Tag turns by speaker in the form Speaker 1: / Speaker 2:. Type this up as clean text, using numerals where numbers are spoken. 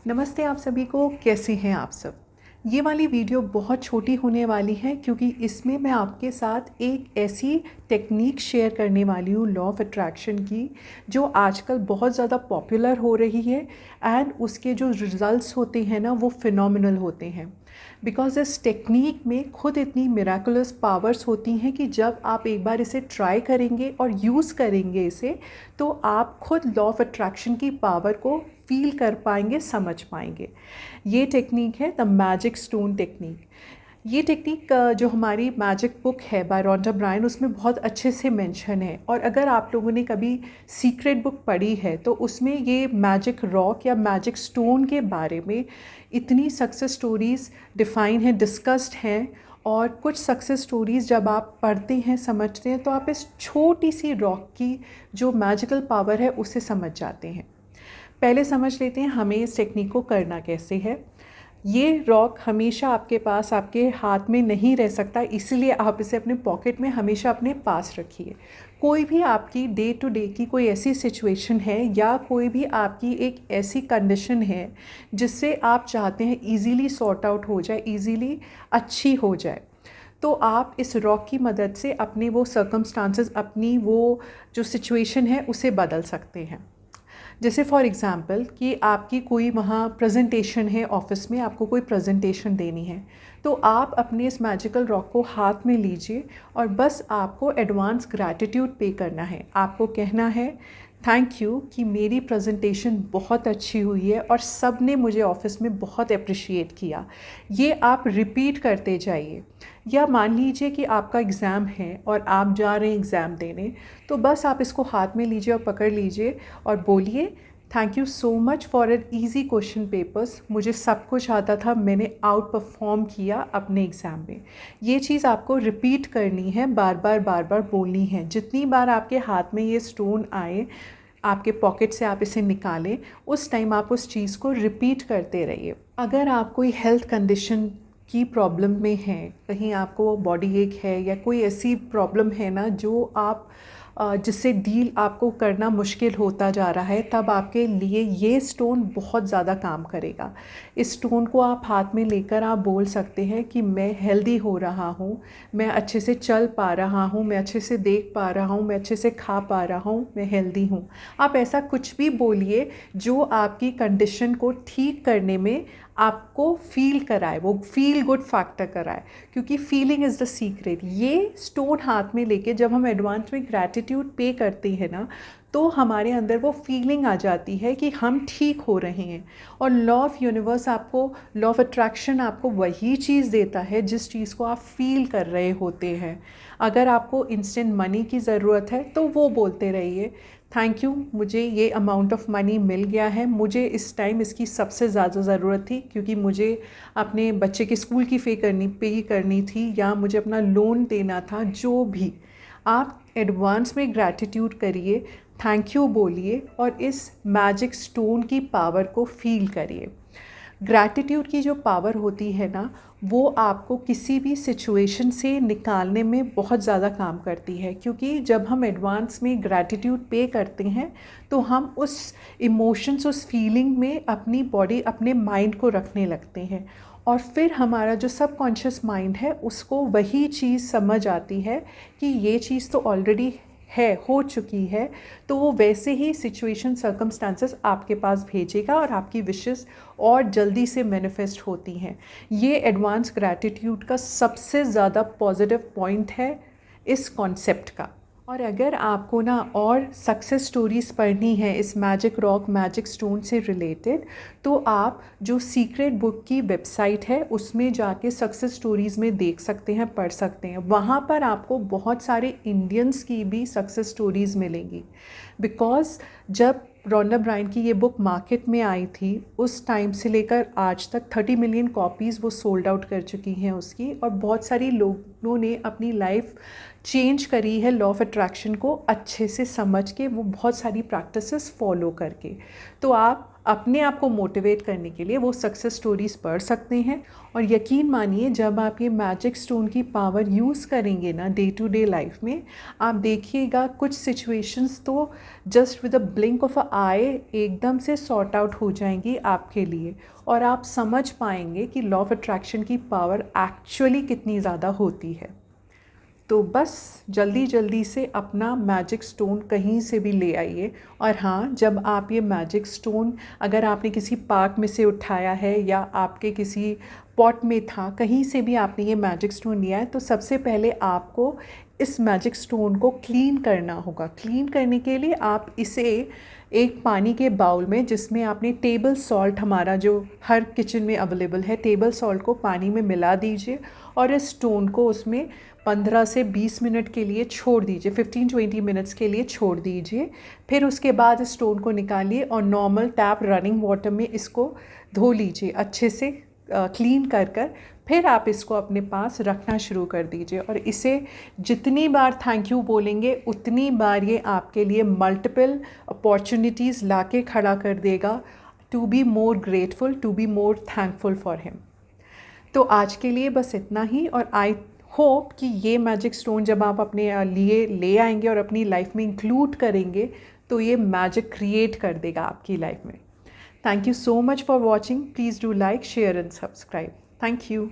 Speaker 1: नमस्ते आप सभी को, कैसे हैं आप सब। ये वाली वीडियो बहुत छोटी होने वाली है क्योंकि इसमें मैं आपके साथ एक ऐसी टेक्निक शेयर करने वाली हूँ लॉ ऑफ अट्रैक्शन की, जो आजकल बहुत ज़्यादा पॉपुलर हो रही है एंड उसके जो रिज़ल्ट्स होते हैं ना वो फिनोमिनल होते हैं। बिकॉज़ इस टेक्निक में खुद इतनी मिराकुलस पावर्स होती हैं कि जब आप एक बार इसे ट्राई करेंगे और यूज़ करेंगे इसे, तो आप खुद लॉ ऑफ अट्रैक्शन की पावर को फील कर पाएंगे, समझ पाएंगे। ये टेक्निक है द मैजिक स्टोन टेक्निक। ये टेक्निक जो हमारी मैजिक बुक है बाय रोंडा ब्रायन, उसमें बहुत अच्छे से मेंशन है। और अगर आप लोगों ने कभी सीक्रेट बुक पढ़ी है तो उसमें ये मैजिक रॉक या मैजिक स्टोन के बारे में इतनी सक्सेस स्टोरीज़ डिफ़ाइन हैं, डिस्कस्ड हैं। और कुछ सक्सेस स्टोरीज़ जब आप पढ़ते हैं, समझते हैं, तो आप इस छोटी सी रॉक की जो मैजिकल पावर है उसे समझ जाते हैं। पहले समझ लेते हैं हमें इस टेक्निक को करना कैसे है। ये रॉक हमेशा आपके पास, आपके हाथ में नहीं रह सकता, इसलिए आप इसे अपने पॉकेट में हमेशा अपने पास रखिए। कोई भी आपकी डे टू डे की कोई ऐसी सिचुएशन है या कोई भी आपकी एक ऐसी कंडीशन है जिससे आप चाहते हैं इजीली सॉर्ट आउट हो जाए, इजीली अच्छी हो जाए, तो आप इस रॉक की मदद से अपने वो सर्कमस्टांसेस, अपनी वो जो सिचुएशन है उसे बदल सकते हैं। जैसे फॉर एग्ज़ाम्पल कि आपकी कोई वहाँ प्रेजेंटेशन है, ऑफिस में आपको कोई प्रेजेंटेशन देनी है, तो आप अपने इस मैजिकल रॉक को हाथ में लीजिए और बस आपको एडवांस ग्रैटिट्यूड पे करना है। आपको कहना है थैंक यू कि मेरी प्रेजेंटेशन बहुत अच्छी हुई है और सब ने मुझे ऑफिस में बहुत अप्रिशिएट किया। ये आप रिपीट करते जाइए। या मान लीजिए कि आपका एग्ज़ाम है और आप जा रहे हैं एग्ज़ाम देने, तो बस आप इसको हाथ में लीजिए और पकड़ लीजिए और बोलिए thank you so much for an easy question papers. मुझे सब कुछ आता था, मैंने आउट परफॉर्म किया अपने एग्ज़ाम में। ये चीज़ आपको रिपीट करनी है, बार बार बोलनी है। जितनी बार आपके हाथ में ये स्टोन आए, आपके पॉकेट से आप इसे निकालें, उस टाइम आप उस चीज़ को रिपीट करते रहिए। अगर आप कोई हेल्थ कंडीशन की प्रॉब्लम में हैं, कहीं आपको बॉडी एक है या कोई ऐसी प्रॉब्लम है ना जो आप जिससे डील आपको करना मुश्किल होता जा रहा है, तब आपके लिए ये स्टोन बहुत ज़्यादा काम करेगा। इस स्टोन को आप हाथ में लेकर आप बोल सकते हैं कि मैं हेल्दी हो रहा हूँ, मैं अच्छे से चल पा रहा हूँ, मैं अच्छे से देख पा रहा हूँ, मैं अच्छे से खा पा रहा हूँ, मैं हेल्दी हूँ। आप ऐसा कुछ भी बोलिए जो आपकी कंडीशन को ठीक करने में आपको फील कराए, वो फील गुड फैक्टर कराए, क्योंकि फीलिंग इज़ द सीक्रेट। ये स्टोन हाथ में लेके जब हम एडवांस में ग्रैटिट्यूड पे करते हैं ना, तो हमारे अंदर वो फीलिंग आ जाती है कि हम ठीक हो रहे हैं। और लॉ ऑफ यूनिवर्स आपको, लॉ ऑफ अट्रैक्शन आपको वही चीज़ देता है जिस चीज़ को आप फील कर रहे होते हैं। अगर आपको इंस्टेंट मनी की ज़रूरत है तो वो बोलते रहिए थैंक यू, मुझे ये अमाउंट ऑफ मनी मिल गया है, मुझे इस टाइम इसकी सबसे ज़्यादा ज़रूरत थी क्योंकि मुझे अपने बच्चे के स्कूल की पे करनी थी या मुझे अपना लोन देना था। जो भी आप एडवांस में ग्रैटिट्यूड करिए, थैंक यू बोलिए और इस मैजिक स्टोन की पावर को फील करिए। ग्रैटिट्यूड की जो पावर होती है ना, वो आपको किसी भी सिचुएशन से निकालने में बहुत ज़्यादा काम करती है, क्योंकि जब हम एडवांस में ग्रैटिट्यूड पे करते हैं तो हम उस इमोशंस, उस फीलिंग में अपनी बॉडी, अपने माइंड को रखने लगते हैं और फिर हमारा जो सबकॉन्शियस माइंड है उसको वही चीज़ समझ आती है कि ये चीज़ तो ऑलरेडी है, हो चुकी है, तो वो वैसे ही सिचुएशन, सर्कमस्टांसेस आपके पास भेजेगा और आपकी विशेस और जल्दी से मैनिफेस्ट होती हैं। ये एडवांस ग्रैटिट्यूड का सबसे ज़्यादा पॉजिटिव पॉइंट है इस कॉन्सेप्ट का। और अगर आपको ना और सक्सेस स्टोरीज़ पढ़नी है इस मैजिक रॉक, मैजिक स्टोन से रिलेटेड, तो आप जो सीक्रेट बुक की वेबसाइट है उसमें जाके सक्सेस स्टोरीज़ में देख सकते हैं, पढ़ सकते हैं। वहाँ पर आपको बहुत सारे इंडियंस की भी सक्सेस स्टोरीज़ मिलेंगी। बिकॉज़ जब रोंडा ब्रायन की ये बुक मार्केट में आई थी, उस टाइम से लेकर आज तक 30 मिलियन कॉपीज़ वो सोल्ड आउट कर चुकी हैं उसकी, और बहुत सारी लोगों ने अपनी लाइफ चेंज करी है लॉ ऑफ अट्रैक्शन को अच्छे से समझ के, वो बहुत सारी प्रैक्टिसेस फॉलो करके। तो आप अपने आप को मोटिवेट करने के लिए वो सक्सेस स्टोरीज़ पढ़ सकते हैं। और यकीन मानिए जब आप ये मैजिक स्टोन की पावर यूज़ करेंगे ना डे टू डे लाइफ में, आप देखिएगा कुछ सिचुएशंस तो just with a blink of a eye एकदम से सॉर्ट आउट हो जाएंगी आपके लिए, और आप समझ पाएंगे कि लॉ ऑफ अट्रैक्शन की पावर एक्चुअली कितनी ज़्यादा होती है। तो बस जल्दी जल्दी से अपना मैजिक स्टोन कहीं से भी ले आइए। और हाँ, जब आप ये मैजिक स्टोन अगर आपने किसी पार्क में से उठाया है या आपके किसी पॉट में था, कहीं से भी आपने ये मैजिक स्टोन लिया है, तो सबसे पहले आपको इस मैजिक स्टोन को क्लीन करना होगा। क्लीन करने के लिए आप इसे एक पानी के बाउल में, जिसमें आपने टेबल सॉल्ट, हमारा जो हर किचन में अवेलेबल है, टेबल सॉल्ट को पानी में मिला दीजिए और इस स्टोन को उसमें 15 से 20 मिनट के लिए छोड़ दीजिए, 15-20 मिनट्स के लिए छोड़ दीजिए। फिर उसके बाद इस स्टोन को निकालिए और नॉर्मल टैप रनिंग वाटर में इसको धो लीजिए अच्छे से, क्लीन कर फिर आप इसको अपने पास रखना शुरू कर दीजिए। और इसे जितनी बार थैंक यू बोलेंगे उतनी बार ये आपके लिए मल्टीपल अपॉर्चुनिटीज़ ला के खड़ा कर देगा, to be more grateful, to be more thankful for him. तो आज के लिए बस इतना ही, और आई होप कि ये मैजिक स्टोन जब आप अपने लिए ले आएंगे और अपनी लाइफ में इंक्लूड करेंगे तो ये मैजिक क्रिएट कर देगा आपकी लाइफ में। Thank you so much for watching. Please do like, share and subscribe. Thank you.